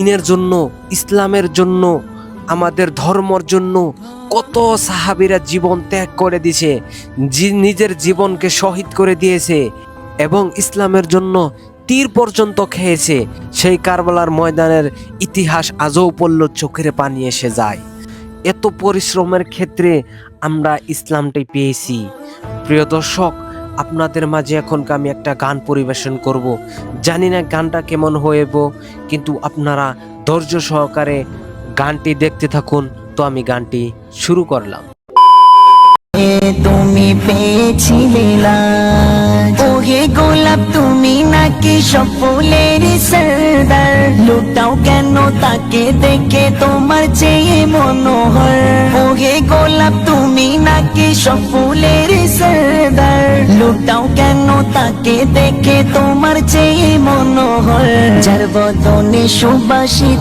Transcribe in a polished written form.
দিনের জন্য, ইসলামের জন্য, আমাদের ধর্মর জন্য কত সাহাবীরা জীবন ত্যাগ করে দিয়েছে, নিজের জীবনকে শহীদ করে দিয়েছে এবং ইসলামের জন্য তীর পর্যন্ত খেয়েছে। সেই কারবালার ময়দানের ইতিহাস আজও পড়ল চোখের পানি এসে যায়। এত পরিশ্রমের ক্ষেত্রে আমরা ইসলামটাই পেয়েছি। প্রিয় দর্শক, আপনাদের মাঝে এখনকে আমি একটা গান পরিবেশন করব। জানি না গানটা কেমন হইব, কিন্তু আপনারা ধৈর্য সহকারে গানটি দেখতে থাকুন। তো আমি গানটি শুরু করলাম। তুমি পেয়েছিলে লাজ, ওহে গোলাপ তুমি নাকি সব ফুলের সরদার, লুটাও কেন তাকে দেখে তোমার চেয়ে মনোহর। ওহে গোলাপ তুমি নাকি সব ফুলের সরদার, লুটাও কেন তাকে দেখে তোমার চেয়ে মনোহর। যার বদনে সুবাসিত